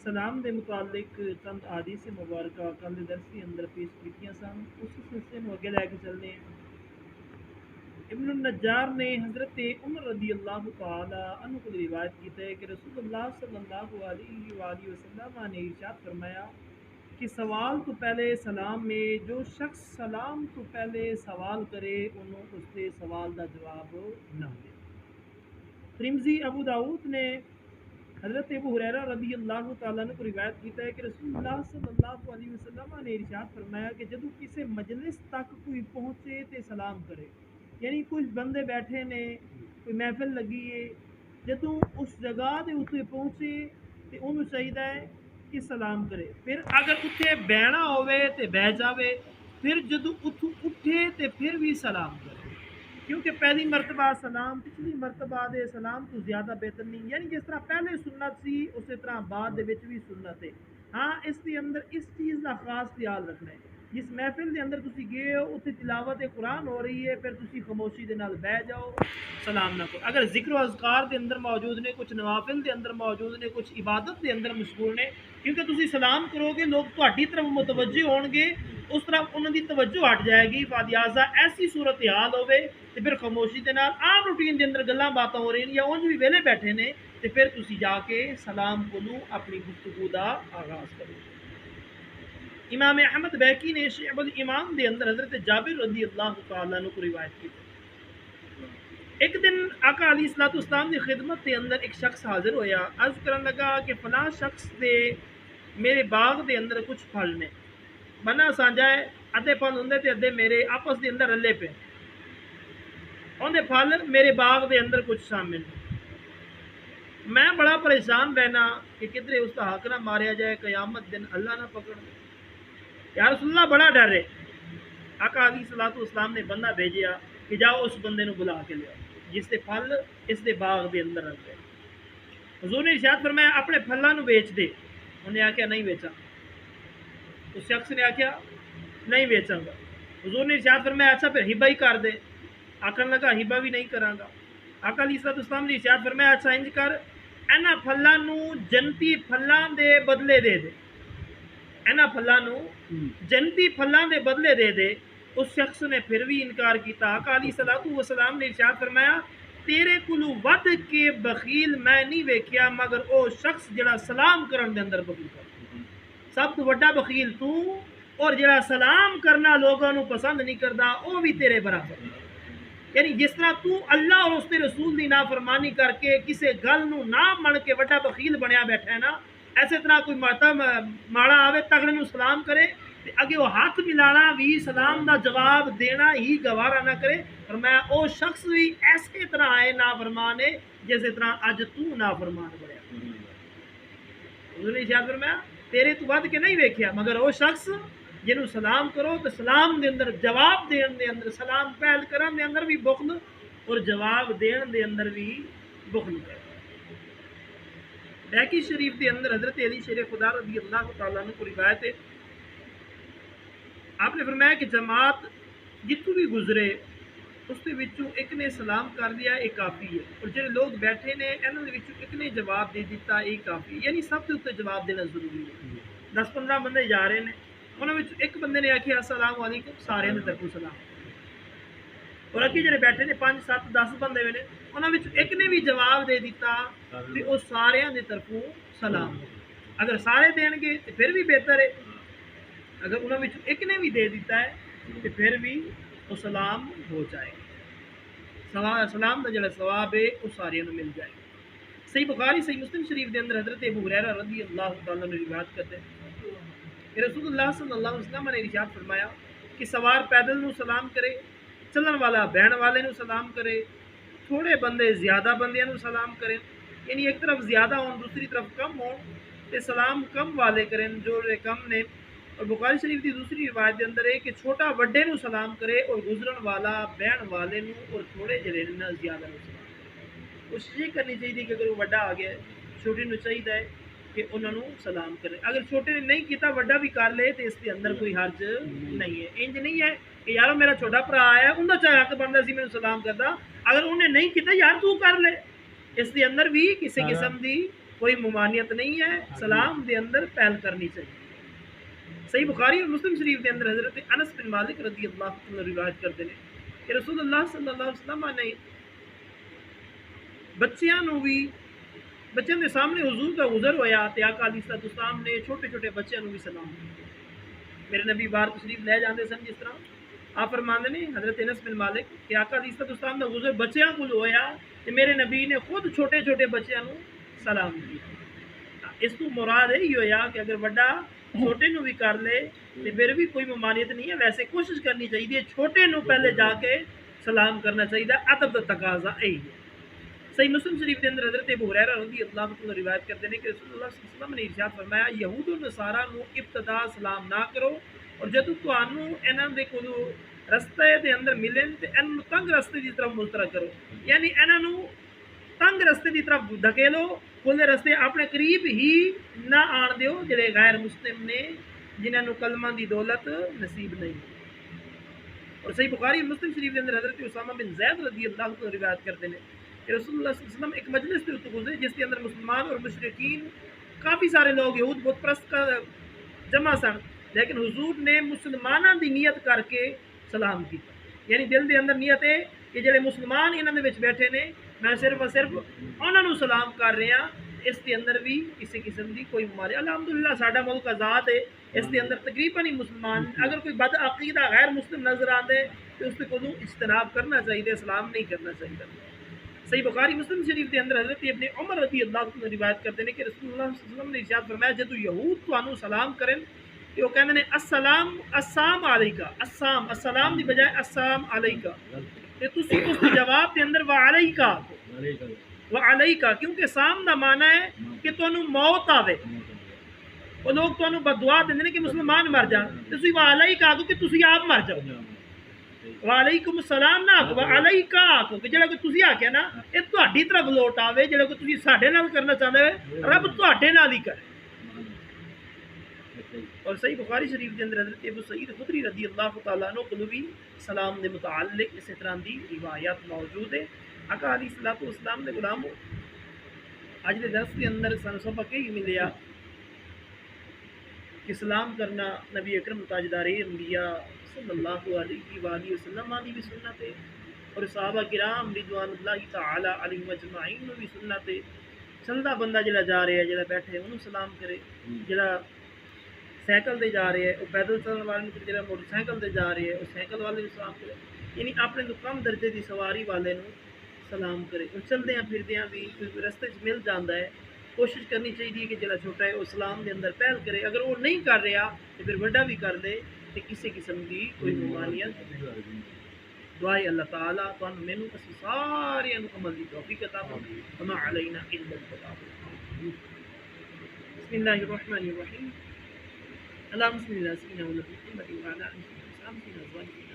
سلام دے متعلق چند احادیث مبارکہ کل دے درس کے اندر پیش کیتیاں سن، اسی سلسلے میں اگے لے کے چلنے ہیں۔ ابن النجار نے حضرت عمر رضی اللہ تعالی عنہ کو روایت کیتا ہے کہ رسول اللہ صلی اللہ علیہ وآلہ وسلم نے ارشاد فرمایا کہ سوال تو پہلے سلام میں جو شخص سلام تو پہلے سوال کرے انہوں اس سے سوال دا جواب نہ دے۔ ترمذی ابو داؤد نے حضرت ابو ہریرہ رضی اللہ تعالیٰ عنہ کو روایت کیتا ہے کہ رسول اللہ صلی اللہ علیہ وسلم نے ارشاد فرمایا کہ جدو کسی مجلس تک کوئی پہنچے تے سلام کرے، یعنی کچھ بندے بیٹھے نے، کوئی محفل لگی ہے، جدو اس جگہ دے اتنے پہنچے تے انہوں چاہیے کہ سلام کرے، پھر اگر اتنے بہنا ہوئے تے بہ جاوے، پھر جدو اتھوں اٹھے تے پھر بھی سلام کرے، کیونکہ پہلی مرتبہ سلام پچھلی مرتبہ دے سلام تو زیادہ بہتر نہیں، یعنی جس طرح پہلے سنت سی اسی طرح بعد دے وچ بھی سنت ہے۔ ہاں اس کے اندر اس چیز کا خاص خیال رکھنا ہے، جس محفل دے اندر تسی گئے ہو اتنے تلاوت قرآن ہو رہی ہے، پھر تسی خاموشی دے نال بیٹھ جاؤ، سلام نہ کرو۔ اگر ذکر و اذکار دے اندر موجود نے، کچھ نوافل دے اندر موجود نے، کچھ عبادت دے اندر مشغول نے، کیونکہ تسی سلام کرو گے لوگ تہاڈی طرف متوجہ ہون گے، اس طرح انہوں دی توجہ ہٹ جائے گی، فادیازہ ایسی صورتحال ہوے تے پھر خاموشی دے نال عام روٹین دے اندر گلاں باتاں ہو رہی ہیں یا اونج بھی ویلے بیٹھے نے، تے پھر تسی جا کے سلام کولو اپنی گفتگو دا آغاز کرو۔ امام احمد بیکی نے شعب الایمان دے اندر حضرت جابر رضی اللہ تعالیٰ عنہ کو روایت کی۔ ایک دن آقا علیہ الصلوۃ والسلام دی خدمت دے اندر ایک شخص حاضر ہویا، عرض کرن لگا کہ فلاں شخص دے میرے باغ دے اندر کچھ پھل نے، بنا سانجا ہے، ادھے پھل ہوندے تے ادھے میرے آپس دے اندر رلے پے، اندے پھل میرے باغ دے اندر کچھ شامل ہیں۔ میں بڑا پریشان رہنا کہ کدھر اس کا حق نہ ماریا جائے، قیامت دن اللہ نہ پکڑ دے۔ یا رسول اللہ بڑا ڈر ہے۔ آقا علیہ الصلوۃ والسلام نے بندہ بھیجیا کہ جاؤ اس بندے نو بلا کے لیا جس دے پھل اس دے باغ دے اندر رکھے۔ حضور نے ارشاد فرمایا اپنے پھلاں نو بیچ دے۔ انہیں آخیا نہیں بیچا، اس شخص نے آخیا نہیں بیچاں گا۔ حضور نے ارشاد فرمایا اچھا پھر ہبہ ہی کر دے۔ آخر لگا ہبہ بھی نہیں کراں گا۔ آقا علیہ الصلوۃ والسلام نے ارشاد فرمایا اچھا انج کر، انہاں پھلاں نو جنتی پھلاں دے بدلے دے دے، انہاں پھلاں نو جنتی پھلاں دے بدلے دے دے۔ اس شخص نے پھر بھی انکار کیتا۔ آقا علیہ الصلوۃ والسلام نے ارشاد فرمایا تیرے کولو ود کے بخیل میں نہیں ویکھیا مگر او شخص جڑا سلام کرن دے اندر بخیل کردا، سب تو بڑا بخیل تو، اور جڑا سلام کرنا لوگوں نو پسند نہیں کردا او بھی تیرے برابر۔ یعنی جس طرح تو اللہ اور اس کے رسول دی نافرمانی کر کے کسے گل نو نہ من کے بڑا بخیل بنیا بیٹھا ہے نا، ایسے طرح کوئی ماڑا آوے تگڑے نو سلام کرے تے اگے وہ ہاتھ ملانا بھی سلام دا جواب دینا ہی گوارا نہ کرے، فرمایا او شخص بھی ایسے طرح ہے نافرمان ہے جیسے طرح اج تو نافرمان بنیا۔ حضور نے ارشاد فرمایا تیرے تو ود کے نہیں ویکھیا مگر او شخص جنہوں سلام کرو تو سلام دے اندر جواب دین دے اندر، سلام پہل کرن دے اندر بھی بخل اور جواب دین دے اندر بھی بخل کرے۔ بیکی شریف دے اندر حضرت علی شیر خدا رضی اللہ تعالیٰ عنہ کو روایت ہے، آپ نے فرمایا کہ جماعت جتوں بھی گزرے اس دے وچوں ایک نے سلام کر دیا ایک کافی ہے، اور جڑے لوگ بیٹھے نے انہاں دے وچوں ایک نے جواب دے دیتا ایک کافی، یعنی سب کے اوپر جواب دینا ضروری ہے۔ 10-15 بندے جا رہے ہیں، انہاں وچ ایک بندے نے آکھیا السلام علیکم، سارے نے طرفوں سلام، اور اگے جڑے بیٹھے نے 5-7-10 بندے نے انہاں وچ ایک نے بھی جواب دے دیتا تے او سارے دے طرفوں سلام۔ اگر سارے دین گے تے پھر بھی بہتر ہے، اگر انہاں وچ ایک نے بھی دے دیتا ہے تے پھر بھی وہ سلام ہو جائے گا، سلام دا جڑا ثواب ہے وہ سارے نوں مل جائے گا۔ صحیح بخاری صحیح مسلم شریف دے اندر حضرت ابو ہریرہ رضی اللہ تعالیٰ عنہ روایت کرتے ہیں کہ رسول اللہ صلی اللہ علیہ وسلم نے ارشاد فرمایا کہ سوار پیدل نو سلام کرے، چلن والا بہن والے نو سلام کرے، تھوڑے بندے زیادہ بندیاں نو سلام کریں، یعنی ایک طرف زیادہ ہون دوسری طرف کم ہون تے سلام کم والے کریں جو کم نے۔ اور بخاری شریف کی دوسری روایت کے اندر ہے کہ چھوٹا وڈے نو سلام کرے اور گزرن والا بہن والے نو اور تھوڑے جڑے نہ زیادہ نو سلام کرے۔ کوشش یہ کرنی چاہیے کہ اگر وہ وڈا آ گیا چھوٹے نو چاہیے ہے کہ انہوں نے سلام کرے، اگر چھوٹے نے نہیں کیتا وڈا بھی کر لے تو اس کے اندر کوئی حرج نہیں ہے۔ انج نہیں ہے کہ یار میرا چھوٹا بھرا آیا ہے انہوں چاہے حق بنتا سی میں سلام کرتا، اگر انہیں نہیں کیتا یار تو کر لے، اس کے اندر بھی کسی قسم دی کوئی ممانعت نہیں ہے، سلام دے اندر پہل کرنی چاہیے۔ صحیح بخاری اور مسلم شریف دے اندر حضرت انس بن مالک رضی اللہ عنہ روایت کرتے ہیں کہ رسول اللہ صلی اللہ علیہ وسلم نے بچیاں دے سامنے حضور کا گزر ہویا تے آقا علیہ الصلوۃ والسلام نے چھوٹے چھوٹے بچیاں نو بھی سلام کیا۔ میرے نبی بار تشریف لے جاندے سن، جس طرح آپ فرماندے نے حضرت انس بن مالک کہ آقا علیہ الصلوۃ والسلام دا گزر بچیاں کول ہویا تے میرے نبی نے خود چھوٹے چھوٹے بچیاں نو سلام کیا۔ اس تو مراد یہی ہویا کہ اگر بڑا چھوٹے نو بھی کر لے تے پھر بھی کوئی ممانعت نہیں ہے، ویسے کوشش کرنی چاہیے چھوٹے نو پہلے جا کے سلام کرنا چاہیے، ادب دا تقاضا یہی ہے۔ صحیح مسلم شریف کے اندر حضرت ابو ہریرہ رضی اللہ عنہ روایت کرتے ہیں کہ رسول اللہ صلی اللہ علیہ وسلم نے ارشاد فرمایا یہود و نصارا نو ابتدا سلام نہ کرو، اور جدو تانوں انہاں دے کولو رستے دے اندر ملن تے انہاں تنگ رستے دی طرف ملترا کرو، یعنی انہاں نو تنگ رستے دی طرف دھکیلو، کھلے رستے اپنے قریب ہی نہ آن دیو جڑے غیر مسلم نے، جنہاں نو کلمہ دی دولت نصیب نہیں۔ اور صحیح بخاری اور مسلم شریف کے اندر حضرت اسامہ بن زید رضی اللہ عنہ روایت کرتے ہیں کہ رسول اللہ صلی اللہ علیہ وسلم ایک مجلس سے گزرے جس کے اندر مسلمان اور مشرکین کافی سارے لوگ یہود بت پرست کا جمع سن، لیکن حضور نے مسلمانوں دی نیت کر کے سلام کیا، یعنی دل دے اندر نیت ہے کہ جڑے مسلمان انہاں دے وچ بیٹھے نے میں صرف اور صرف انہاں نو سلام کر رہا، اس کے اندر بھی کسی قسم کی کوئی بیماری الحمدللہ ساڈا ملک آزاد ہے، اس کے اندر تقریباً ہی مسلمان، اگر کوئی بد عقیدہ غیر مسلم نظر آتے تو اس کو اجتناب کرنا چاہیے، سلام نہیں کرنا چاہیے۔ صحیح بخاری مسلم شریف کے اندر حضرت ابن عمر رضی اللہ عنہ روایت کرتے ہیں کہ رسول اللہ صلی اللہ علیہ وسلم نے ارشاد فرمایا جدو یہود تانوں سلام کرن کہ وہ کہندے نے السلام علیکہ، السلام دی بجائے السلام علیکہ، تے تسی اس کے جواب دے اندر وعلیکہ وعلیکہ، کیونکہ سام دا معنی ہے کہ تانوں موت آوے، وہ لوگ تانوں بددعا دیندے نے کہ مسلمان مر جان، تسی وعلیکہ آکھو کہ تسی آپ مر جاؤ، وعلیکم السلام نہ آکھو، وعلیکہ آکھو کہ جڑا کہ تسی آکھیا نا یہ تہاڈی طرف لوٹ آوے، جڑا کہ تسی ساڈے نال کرنا چاہندے ہو رب تہاڈے نال ہی کرے۔ اور صحیح بخاری شریف کے اندر حضرت ابو سعید خدری رضی اللہ تعالیٰ عنہ کو بھی سلام دے متعلق اس طرح دی روایات موجود ہے۔ آقا علیہ الصلوۃ والسلام دے غلاموں اج دے درس کے اندر سانوں سبق یہ ملیا کہ سلام کرنا نبی اکرم تاجدار انبیاء صلی اللہ علیہ وآلہ وسلم دی بھی سنت ہے، اور صحابہ کرام رضوان اللہ تعالی علیہم اجمعین بھی سنت ہے۔ چلدا بندہ جڑا جا رہا ہے، جڑا بیٹھے انہوں سلام کرے، جڑا سائیکل دے جا رہے ہے وہ پیدل چلنے والے نو، جڑا موٹر سائیکل دے جا رہے ہے وہ سائیکل والے نو سلام کرے، یعنی اپنے تو کم درجے دی سواری والے نو سلام کرے۔ اور چلدیاں پھردیاں بھی رستے چ مل جاندا ہے، کوشش کرنی چاہیے کہ جڑا چھوٹا ہے وہ سلام دے اندر پہل کرے، اگر وہ نہیں کر رہا تو پھر بڑا بھی کر دے تو کسی قسم کی کوئی ممانعت نہیں۔ دعائے اللہ تعالیٰ تو مینوں اسی سارے عمل دی توفیق عطا فرمائے، وما علینا الا البلاغ۔ بسم اللہ الرحمن الرحیم، اللهم صل على سيدنا محمد وعلى آله وصحبه وسلم۔